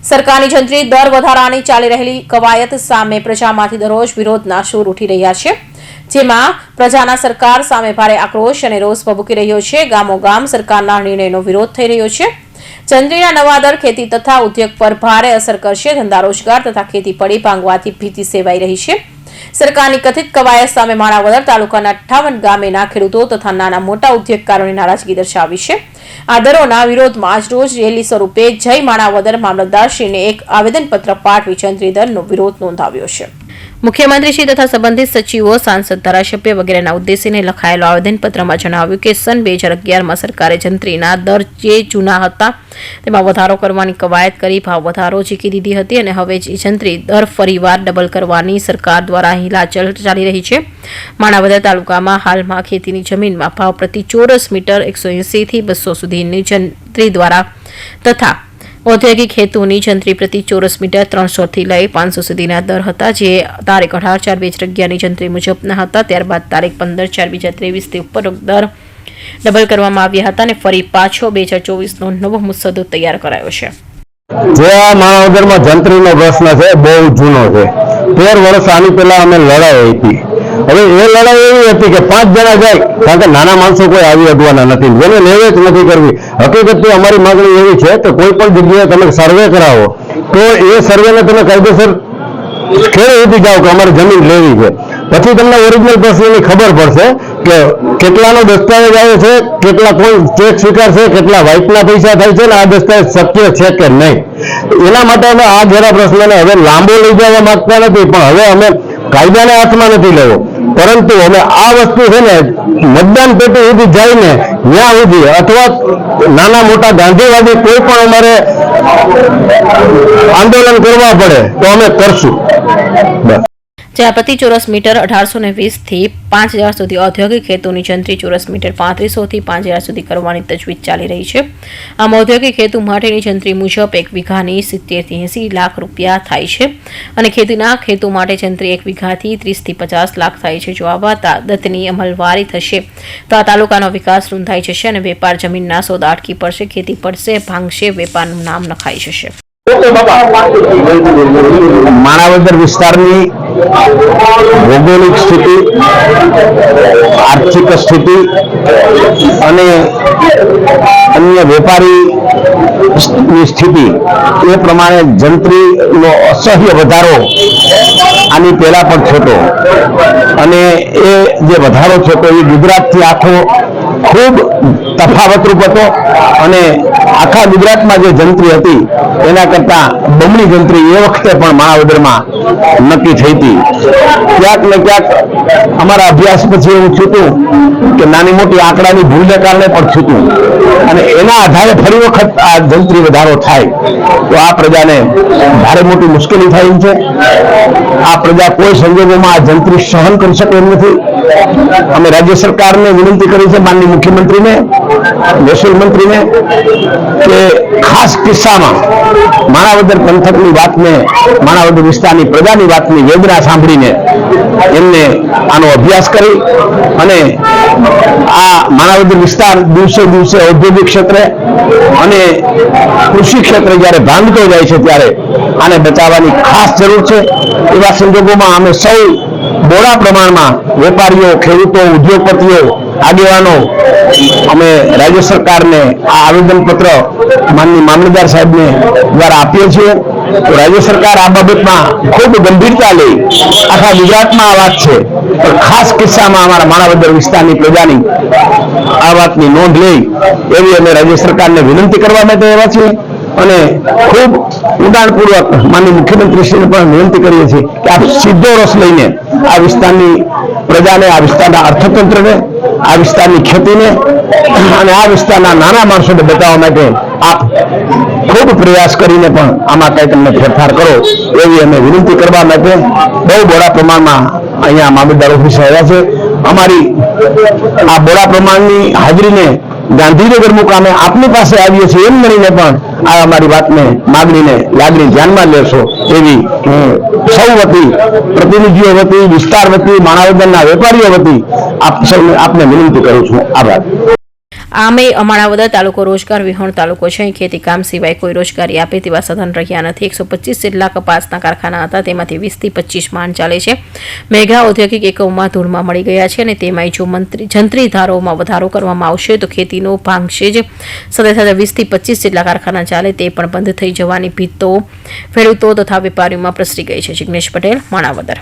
સરકારની જંત્રી દર વધારાની ચાલી રહેલી કવાયત સામે પ્રજામાંથી દરરોજ વિરોધના સૂર ઉઠી રહ્યા છે, જેમાં પ્રજાના સરકાર સામે ભારે આક્રોશ અને રોષ ભભૂકી રહ્યો છે। ગામોગામ સરકારના નિર્ણયનો વિરોધ થઈ રહ્યો છે। જંત્રીના નવા દર ખેતી તથા ઉદ્યોગ પર ભારે અસર કરશે। ધંધા રોજગાર તથા ખેતી પડી ભાંગવાથી ભીતિ સેવાઈ રહી છે। સરકારની કથિત કવાયત સામે માણાવદર તાલુકાના 58 ગામેના ખેડૂતો તથા નાના મોટા ઉદ્યોગકારોની નારાજગી દર્શાવી છે। આ દરોના વિરોધમાં આજરોજ રેલી સ્વરૂપે જય માણાવદર મામલતદારશ્રીને એક આવેદનપત્ર પાઠવી જંત્રી દરનો વિરોધ નોંધાવ્યો છે। મુખ્યમંત્રીશ્રી તથા સંબંધિત સચિવો, સાંસદ, ધારાસભ્ય વગેરેના ઉદ્દેશીને લખાયેલો આવેદનપત્રમાં જણાવ્યું કે સન 2011માં સરકારે જંત્રીના દર જે જૂના હતા તેમાં વધારો કરવાની કવાયત કરી ભાવ વધારો ઝીકી દીધી હતી અને હવે જંત્રી દર ફરીવાર ડબલ કરવાની સરકાર દ્વારા હિલાચલ ચાલી રહી છે। માણાવદર તાલુકામાં હાલમાં ખેતીની જમીનમાં ભાવ પ્રતિ ચોરસ મીટર 180 થી 200 સુધીની જંત્રી દ્વારા તથા ઔદ્યોગિક હેતુની જંત્રી પ્રતિ ચોરસ મીટર 300 થી લઈ 500 સુધીના દર હતા, જે તારીખ 18/4/2011ની જંત્રી મુજબના હતા। ત્યારબાદ તારીખ 15/4/2023 થી ઉપરોક્ત દર ડબલ કરવામાં આવ્યા હતા અને ફરી પાછો 2024નો નવો મુસદ્દો તૈયાર કરાયો છે। જે આ માણાવદરમાં જંત્રીનો પ્રશ્ન છે બહુ જૂનો છે। 13 વર્ષ આની પહેલા અમે લડાઈ હતી। હવે એ લડાઈ એવી હતી કે 5 જણા જાય, કારણ કે નાના માણસો કોઈ આવી અડવાના નથી, જેને લેવે જ નથી કરવી। હકીકતમાં અમારી માંગણી એવી છે કે કોઈ પણ જગ્યાએ તમે સર્વે કરાવો તો એ સર્વેને તમે કાયદેસર ખેડે ઉઠી જાઓ કે અમારે જમીન લેવી છે, પછી તમને ઓરિજિનલ પ્રશ્નની ખબર પડશે કે કેટલાનો દસ્તાવેજ આવે છે, કેટલા કોઈ ચેક સ્વીકારશે, કેટલા વાઇટના પૈસા થાય છે, અને આ દસ્તાવેજ શક્ય છે કે નહીં। એના માટે અમે આ ઘેરા પ્રશ્નને હવે લાંબો લઈ જવા માંગતા નથી, પણ હવે અમે કાયદાને હાથમાં નથી લેવો, પરંતુ અમે આ વસ્તુ છે ને મતદાન પેટી સુધી જઈને ત્યાં સુધી અથવા નાના મોટા ગાંધીવાદી કોઈ પણ અમારે આંદોલન કરવા પડે તો અમે કરશું। બસ। જ્યાં પ્રતિ ચોરસ મીટર 1820 થી 5000 સુધી ઔદ્યોગિક હેતુની જંત્રી ચોરસ મીટર 3500 થી 5000 સુધી કરવાની તજવીજ ચાલી રહી છે। આમ ઔદ્યોગિક હેતુ માટેની જંત્રી મુજબ 1 વીઘાની 70 થી 80 લાખ રૂપિયા થાય છે અને ખેતીના હેતુ માટે જંત્રી 1 વીઘાથી 30 થી 50 લાખ થાય છે। જો આવા દત્તની અમલવારી થશે તો આ તાલુકાનો વિકાસ રૂંધાઈ જશે અને વેપાર જમીનના સોદા અટકી પડશે, ખેતી પડશે, ભાંગશે, વેપારનું નામ નખાઈ જશે। માણાવદર વિસ્તારની ભૌગોલિક સ્થિતિ, આર્થિક સ્થિતિ અને અન્ય વેપારીની સ્થિતિ એ પ્રમાણે જંત્રીનો અસહ્ય વધારો આની પહેલા પણ થતો અને એ જે વધારો થતો એ ગુજરાતથી આખો ખૂબ તફાવતરૂપ હતો અને આખા ગુજરાતમાં જે જંત્રી હતી એના કરતા બમણી જંત્રી એ વખતે પણ માણાવદરમાં નક્કી થઈ હતી। ક્યાંક ને ક્યાંક અમારા અભ્યાસ પછી એવું થયું કે નાની મોટી આંકડાની ભૂલને કારણે પણ થયું અને એના આધારે ફરી વખત આ જંત્રી વધારો થાય તો આ પ્રજાને ભારે મોટી મુશ્કેલી થાય એમ છે। આ પ્રજા કોઈ સંજોગોમાં આ જંત્રી સહન કરી શકે એમ નથી। અમે રાજ્ય સરકારને વિનંતી કરી છે, માનનીય મુખ્યમંત્રીને, મહેસૂલ મંત્રીને, કે ખાસ કિસ્સામાં માણાવદર પંથકની વાતને, માણાવદર વિસ્તારની પ્રજાની વાતની વેદના સાંભળીને એમને આનો અભ્યાસ કરી અને આ માણાવદર વિસ્તાર દિવસે દિવસે ઔદ્યોગિક ક્ષેત્રે અને કૃષિ ક્ષેત્રે જ્યારે ભાંગતો જાય છે ત્યારે આને બચાવવાની ખાસ જરૂર છે। એવા સંજોગોમાં અમે સૌ બોડા પ્રમાણમાં વેપારીઓ, ખેડૂતો, ઉદ્યોગપતિઓ, આગેવાનો અમે રાજ્ય સરકારને આ આવેદનપત્ર માનનીય મામલતદાર સાહેબને દ્વારા આપીએ છીએ। તો રાજ્ય સરકાર આ બાબતમાં ખૂબ ગંભીરતા લઈ, આખા ગુજરાતમાં આ વાત છે પણ ખાસ કિસ્સામાં અમારા માણાવદર વિસ્તારની પ્રજાની આ વાતની નોંધ લઈ એવી અમે રાજ્ય સરકારને વિનંતી કરવા માટે આવ્યા છીએ અને ખૂબ ઉડાણપૂર્વક માનનીય મુખ્યમંત્રીશ્રીને પણ વિનંતી કરીએ છીએ કે આપ સીધો રસ લઈને આ વિસ્તારની પ્રજાને, આ વિસ્તારના અર્થતંત્રને, આ વિસ્તારની ખેતીને અને આ વિસ્તારના નાના માણસોને બચાવવા માટે આપ ખૂબ પ્રયાસ કરીને પણ આમાં કંઈક તમને ફેરફાર કરો એવી અમે વિનંતી કરવા માટે બહુ બોડા પ્રમાણમાં અહીંયા મામલતદાર ઓફિસે આવ્યા છે। અમારી આ બોડા પ્રમાણની હાજરીને ગાંધીનગર મુકામે આપની પાસે આવીએ છીએ એમ ગણીને પણ આ અમારી વાતને, માગણીને, લાગણી ધ્યાનમાં લેશો એવી હું સૌ વતી, પ્રતિનિધિઓ વતી, વિસ્તાર વતી, માણાવદરના વેપારીઓ વતી આપને વિનંતી કરું છું। આભાર। આમે માણાવદર તાલુકો રોજગાર વિહોણ તાલુકો છે. અહીં ખેતી કામ સિવાય કોઈ રોજગારી આપે તેવા સાધન રહ્યા નથી. 125 જેટલા કપાસના કારખાના હતા, તેમાંથી 20 થી 25 માંડ ચાલે છે. મેગા ઔદ્યોગિક એકમોમાં ધૂળમાં મળી ગયા છે અને તેમાંય જો જંત્રી ધારોમાં વધારો કરવામાં આવશે તો ખેતીનો ભાંગશે જ. સાથે સાથે 20 થી 25 જેટલા કારખાના ચાલે તે પણ બંધ થઈ જવાની ભીત તો ખેડૂતો તથા વેપારીઓમાં પ્રસરી ગઈ છે. જિગ્નેશ પટેલ, માણાવદર.